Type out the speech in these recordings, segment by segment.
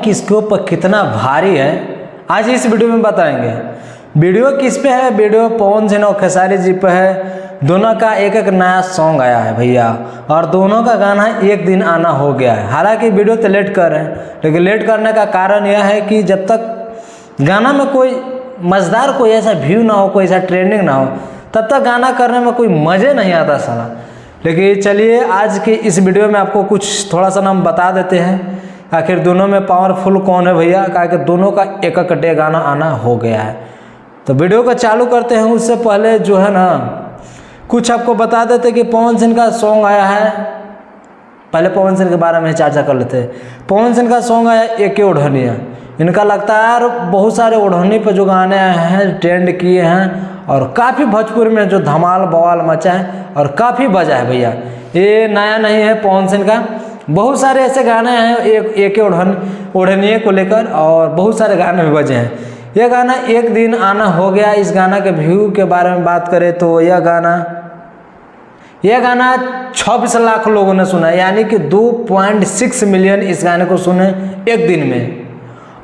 किसके ऊपर कितना भारी है आज इस वीडियो में बताएंगे। वीडियो किस पे है? वीडियो पवन सिंह और खेसारी जी पे है। दोनों का एक एक नया सॉन्ग आया है भैया, और दोनों का गाना एक दिन आना हो गया है। हालांकि वीडियो तो लेट कर रहे हैं, लेकिन लेट करने का कारण यह है कि जब तक गाना में कोई मज़ेदार कोई ऐसा व्यू ना हो, कोई ऐसा ट्रेंडिंग ना हो, तब तक गाना करने में कोई मज़े नहीं आता साला। लेकिन चलिए आज की इस वीडियो में आपको कुछ थोड़ा सा नाम बता देते हैं आखिर दोनों में पावरफुल कौन है भैया, क्योंकि दोनों का एक एक डे गाना आना हो गया है। तो वीडियो को चालू करते हैं। उससे पहले जो है ना कुछ आपको बता देते कि पवन सिंह का सॉन्ग आया है। पहले पवन सिंह के बारे में चर्चा कर लेते हैं। पवन सिंह का सॉन्ग आया एक ओढ़निया। इनका लगता है बहुत सारे ओढ़नी पर जो गाने आए हैं ट्रेंड किए हैं, और काफ़ी भोजपुरी में जो धमाल बवाल मचा है और काफ़ी बजा है भैया। ये नया नहीं है पवन सिंह का, बहुत सारे ऐसे गाने हैं एक ओढ़निए को लेकर, और बहुत सारे गाने भी बजे हैं। यह गाना एक दिन आना हो गया। इस गाना के व्यू के बारे में बात करें तो यह गाना 26 लाख लोगों ने सुना, यानी कि 2.6 मिलियन इस गाने को सुने एक दिन में।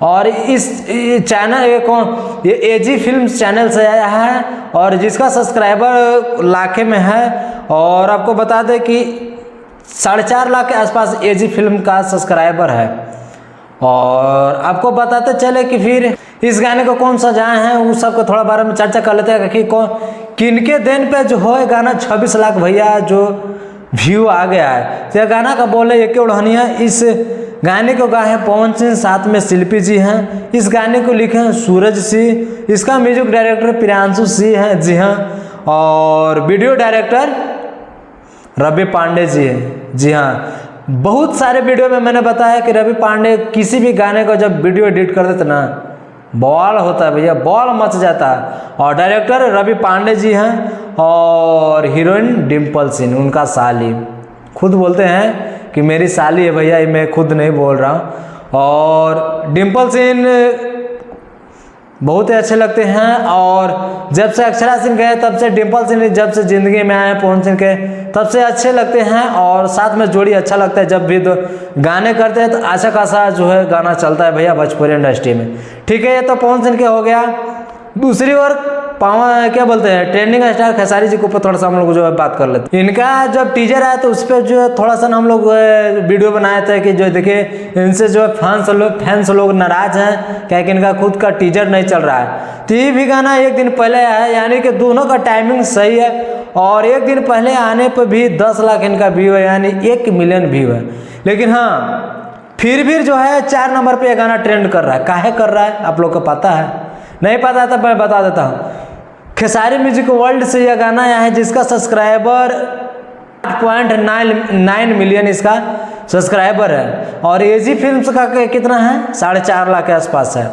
और इस चैनल ये एजी फिल्म्स चैनल से आया है, और जिसका सब्सक्राइबर लाखे में है। और आपको बता दें कि 4.5 लाख के आसपास एजी फिल्म का सब्सक्राइबर है। और आपको बताते चले कि फिर इस गाने को कौन सजाए हैं, उस सब को थोड़ा बारे में चर्चा कर लेते हैं कि किनके देन पे जो है गाना 26 लाख भैया जो व्यू आ गया है। तो यह गाना का बोले एक ओढ़निया। इस गाने को गाए हैं पवन सिंह, साथ में शिल्पी जी हैं। इस गाने को लिखे हैं सूरज सिंह। इसका म्यूजिक डायरेक्टर प्रियांशु सिंह हैं, जी हाँ। और वीडियो डायरेक्टर रवि पांडे जी हैं, जी हाँ। बहुत सारे वीडियो में मैंने बताया कि रवि पांडे किसी भी गाने को जब वीडियो एडिट कर देते ना, बॉल होता है भैया, बॉल मच जाता है। और डायरेक्टर रवि पांडे जी हैं, और हीरोइन डिम्पल सिंह उनका साली। खुद बोलते हैं कि मेरी साली है भैया, ये मैं खुद नहीं बोल रहा हूँ। और डिम्पल सिंह बहुत ही अच्छे लगते हैं। और जब से अक्षरा सिंह गए तब से डिम्पल सिंह जब से ज़िंदगी में आए पवन सिंह के, तब से अच्छे लगते हैं। और साथ में जोड़ी अच्छा लगता है। जब भी गाने करते हैं तो अच्छा खासा जो है गाना चलता है भैया भोजपुरी इंडस्ट्री में। ठीक है, ये तो पवन सिंह के हो गया। दूसरी ओर क्या बोलते हैं ट्रेंडिंग स्टार खेसारी जी के ऊपर थोड़ा सा हम लोग जो है बात कर लेते हैं। इनका जब टीजर आया तो उस पर जो है थोड़ा सा हम लोग वीडियो बनाए थे कि जो देखिए इनसे जो है फैंस लोग नाराज हैं क्या कि इनका खुद का टीजर नहीं चल रहा है। तो ये भी गाना एक दिन पहले आया है, यानी कि दोनों का टाइमिंग सही है। और एक दिन पहले आने पर भी 10 लाख इनका व्यू है, यानी 1 मिलियन व्यू है। लेकिन हाँ फिर भी जो है 4 नंबर पे यह गाना ट्रेंड कर रहा है। काहे कर रहा है आप लोग को पता है? नहीं पता तो मैं बता देता हूँ। खेसारी म्यूजिक वर्ल्ड से यह गाना आया है, जिसका सब्सक्राइबर 8.9 मिलियन इसका सब्सक्राइबर है। और एजी फिल्म्स का कितना है? 4.5 लाख के आसपास है,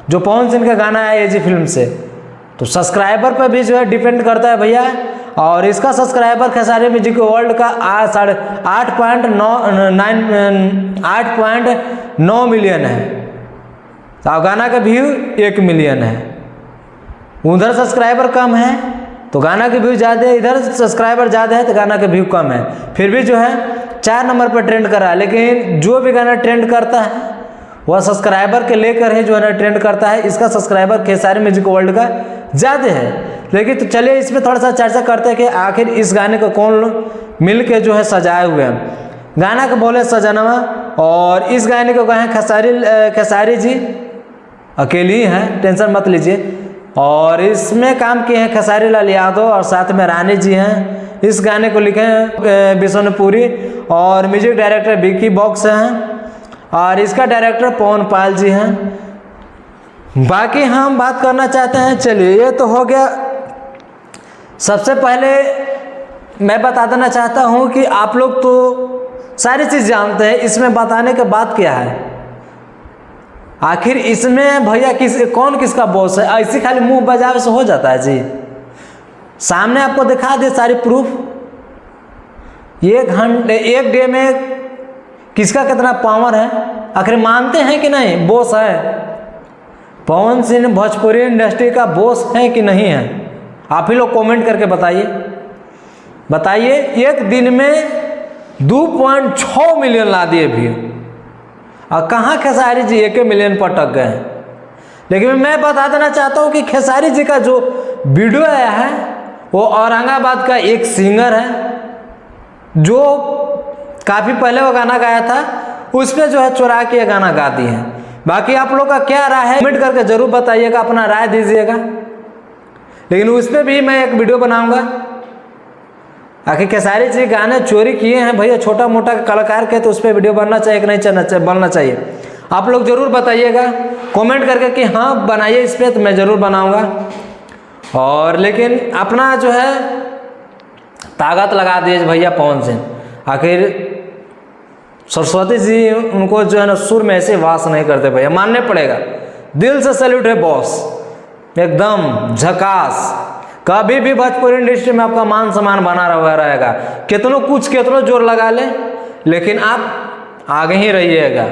जो पवन सिंह का गाना है एजी फिल्म से। तो सब्सक्राइबर पर भी जो है डिपेंड करता है भैया। और इसका सब्सक्राइबर खेसारी म्यूजिक वर्ल्ड का 8.9 मिलियन है। तो गाना का व्यू 1 मिलियन है। उधर सब्सक्राइबर कम है तो गाना के व्यू ज़्यादा है, इधर सब्सक्राइबर ज़्यादा है तो गाना के व्यू कम है। फिर भी जो है 4 नंबर पर ट्रेंड कर रहा है। लेकिन जो भी गाना ट्रेंड करता है वह सब्सक्राइबर के लेकर ही जो है ना ट्रेंड करता है। इसका सब्सक्राइबर खेसारी म्यूजिक वर्ल्ड का ज़्यादा है। लेकिन तो चलिए इस पर थोड़ा सा चर्चा करते हैं कि आखिर इस गाने को कौन मिल के जो है सजाए हुए हैं। गाना को बोले सजनवा, और इस गाने को गाए खेसारी जी अकेली ही हैं, टेंशन मत लीजिए। और इसमें काम किए हैं खेसारी लाल यादव, और साथ में रानी जी हैं। इस गाने को लिखे हैं बिशनपुरी, और म्यूजिक डायरेक्टर विकी बॉक्स हैं, और इसका डायरेक्टर पवन पाल जी हैं। बाकी हम बात करना चाहते हैं, चलिए ये तो हो गया। सबसे पहले मैं बता देना चाहता हूँ कि आप लोग तो सारी चीज़ जानते हैं, इसमें बताने के बाद क्या है आखिर इसमें भैया कौन किसका बॉस है? ऐसे खाली मुंह बजावे से हो जाता है जी? सामने आपको दिखा दे सारी प्रूफ। एक डे में किसका कितना पावर है, आखिर मानते हैं कि नहीं? बॉस है पवन सिंह, भोजपुरी इंडस्ट्री का बॉस है कि नहीं है? आप ही लोग कमेंट करके बताइए। एक दिन में 2.6 मिलियन ला दिए व्यू। और कहाँ खेसारी जी 1 मिलियन पर अटक गए हैं। लेकिन मैं बता देना चाहता हूँ कि खेसारी जी का जो वीडियो आया है वो औरंगाबाद का एक सिंगर है जो काफ़ी पहले वो गाना गाया था, उस पर जो है चुरा के ये गाना गा दिए हैं। बाकी आप लोग का क्या राय है कमेंट करके जरूर बताइएगा, अपना राय दीजिएगा। लेकिन उस पर भी मैं एक वीडियो बनाऊंगा। आखिर खेसारी जी गाने चोरी किए हैं भैया, छोटा मोटा कलाकार के, तो उस पर वीडियो बनना चाहिए कि नहीं बनना चाहिए, आप लोग जरूर बताइएगा कमेंट करके कि हाँ बनाइए इस पर, तो मैं ज़रूर बनाऊंगा। और लेकिन अपना जो है ताकत लगा दिए भैया पवन सिंह। आखिर सरस्वती जी उनको जो है ना सुर में ऐसे वास नहीं करते भैया, मानने पड़ेगा। दिल से सैल्यूट है बॉस, एकदम झकास। कभी भी भोजपुरी इंडस्ट्री में आपका मान सम्मान बना हुआ रहेगा, कितनों जोर लगा ले, लेकिन आप आगे ही रहिएगा,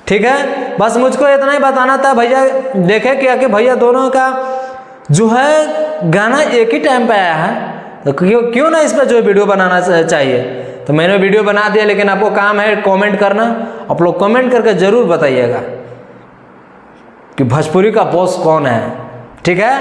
ठीक है। बस मुझको इतना ही बताना था भैया। देखे क्या कि भैया दोनों का जो है गाना एक ही टाइम पे आया है, तो क्यों ना इस पर जो वीडियो बनाना चाहिए। तो मैंने वीडियो बना दिया, लेकिन आपको काम है कमेंट करना। आप लोग कमेंट करके जरूर बताइएगा कि भोजपुरी का बॉस कौन है, ठीक है।